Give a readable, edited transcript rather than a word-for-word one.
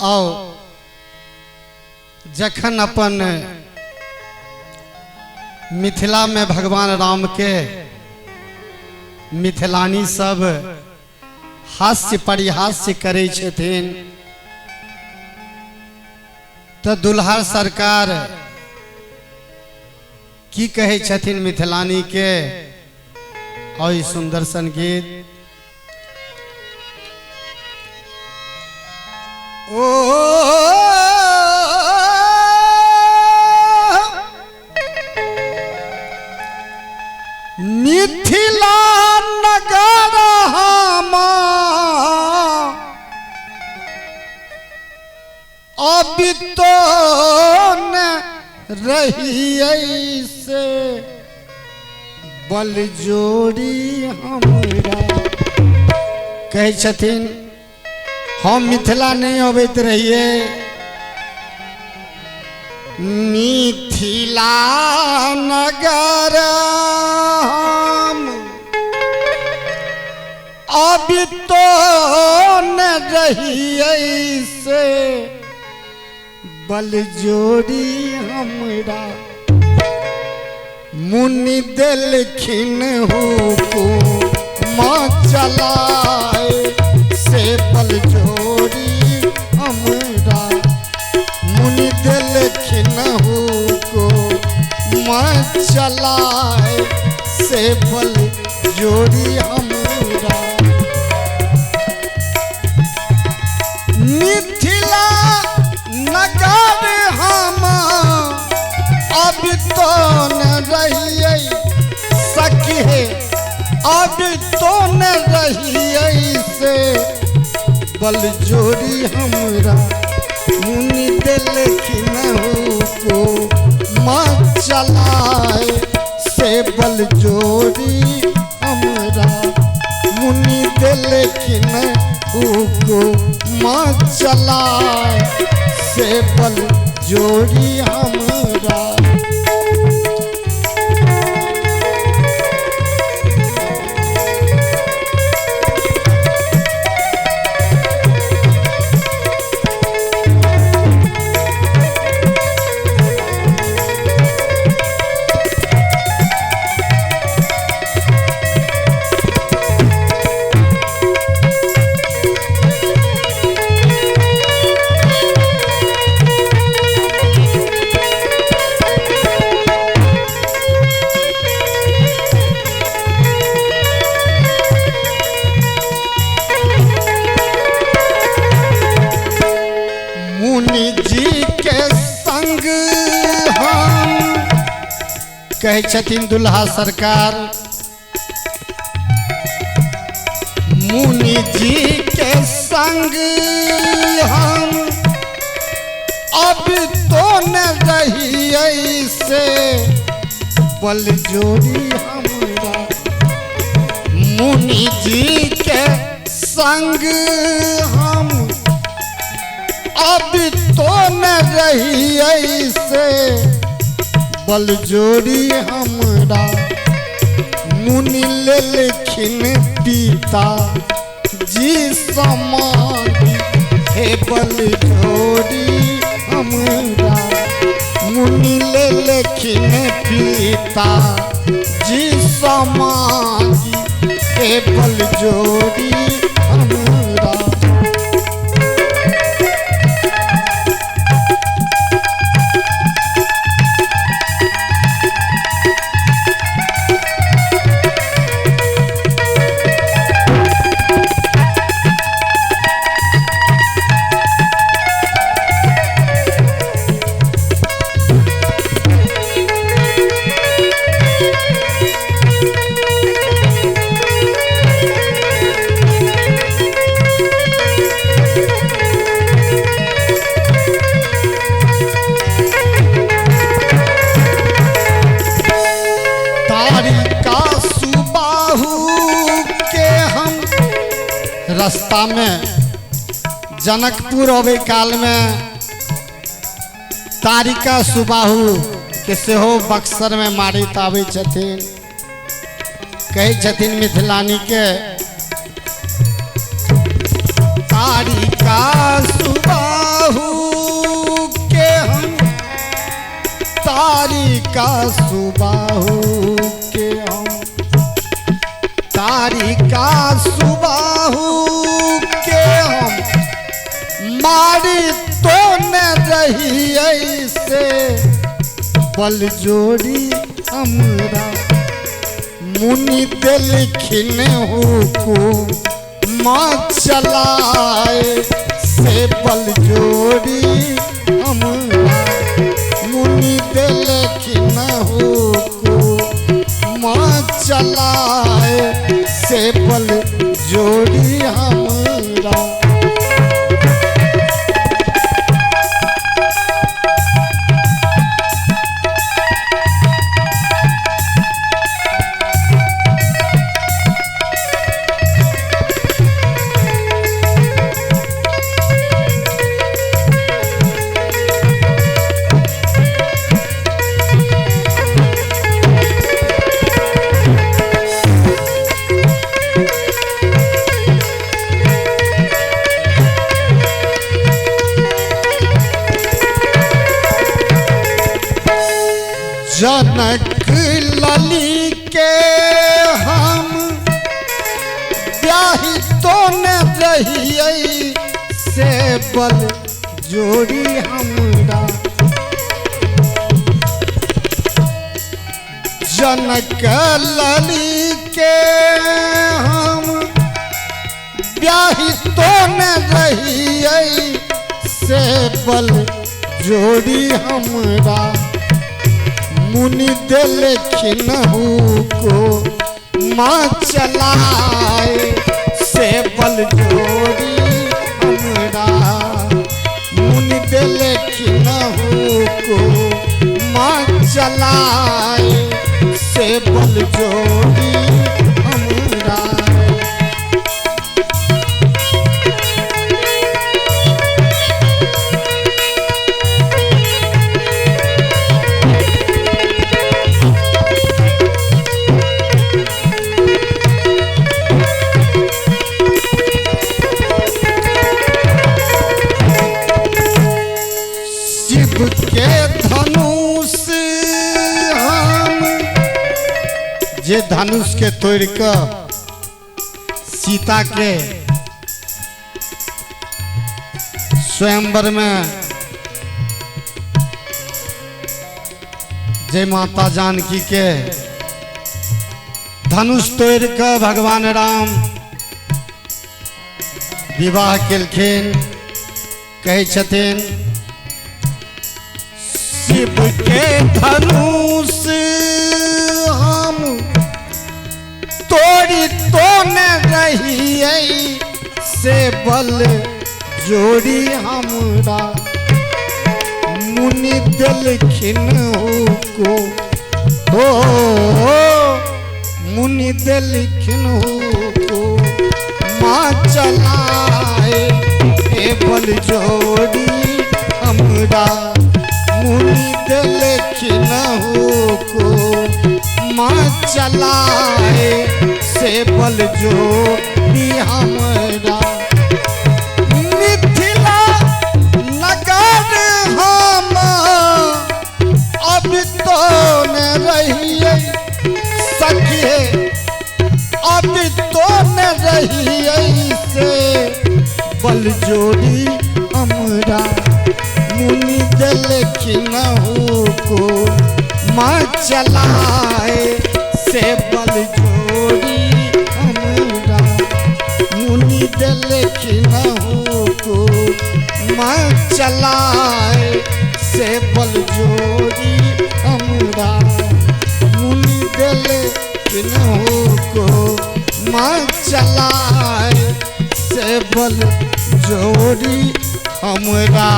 आओ जखन अपन मिथिला में भगवान राम के मिथिलानी सब हास्य परिहास्य करे छथिन तो दुल्हा सरकार की कहे छथिन मिथिलानी के और सुंदर सन गीत। ओ मिथिला नगर हमा अब तो न रही से बल जोड़ी हमरा कहे छथिन हम मिथिला नहीं अबैत रहिए मिथिला नगर हम अब तो न रहिए से बल जोड़ी हमरा मुनि देलखिन हुकुम चलाए से बल जोड़ी हमरा मुनि देलखिन हुकुम चलाए से बल जोड़ी हमरा मिथिला नगर हम अब तो न रहिए सखी है अब तो न रहिए से बल जोड़ी हमरा मुनि देलखिन हुकुम चलाए से बल जोड़ी हमरा मुनि देलखिन हुकुम चलाए से बल जोड़ी हमरा। कहे छथिन दुल्हा सरकार मुनि जी के संग हम अब तो न रहिए से बल जोड़ी हमरा मुनि जी के संग हम अब तो न रहिए से बल जोड़ी हमरा मुनि लेलखिन पिता जी समाधि हे बल जोड़ी हमरा मुनि लेलखिन पिता जी समाधि हे बल जोड़ी हमरा। रास्ता में जनकपुर अबे काल में तारिका सुबाहु के सेहो बक्सर में मारित आवे छथिन। कहे छथिन मिथिलानी के तारिका सुबाहु सुबाहु के हम तारिका सुबाहु के हम मारी तो न रही से बल जोड़ी हमरा मुनि दिलखिन हुकुम माँ चलाए से बल जोड़ी हमरा मुनि दिलखिन हुकुम माँ चलाए से बल जोड़ी हमरा जनक लली के हम ब्याही तो न रही से बल जोड़ी हमरा जनक लली के हम ब्याही तो न रही से बल जोड़ी हमरा मुनि दिलखिन को माँ चलाए से बल जोड़ी हमरा मुनि दिलखिन को माँ चलाए से बल जोड़ी हमरा के धनुष हम जे धनुष के तोड़ के सीता के स्वयंवर में जय माता जानकी के धनुष तोड़ के भगवान राम विवाह केलखिन कहै छथिन शिव के धनुष हम तोड़ी तो न रही से बल जोड़ी हमरा मुनि दिलखिन को हो मुनि दिलखिन को माँ चलाए ए बल जोड़ी हमरा मुनि दिलखिन को माँ चलाए से बल जोड़ी हमरा मिथिला नगर हम अब तो न रहिए सखिए अब तो न रहिए से बल जोड़ी हमरा मुनि दिलखिन को माँ चलाए से बल जोड़ी हमरा मुनि दिलखिन को माँ चलाए से बल जोड़ी हमरा मुनि दिलखिन को माँ चलाए से बल जोड़ी हमरा।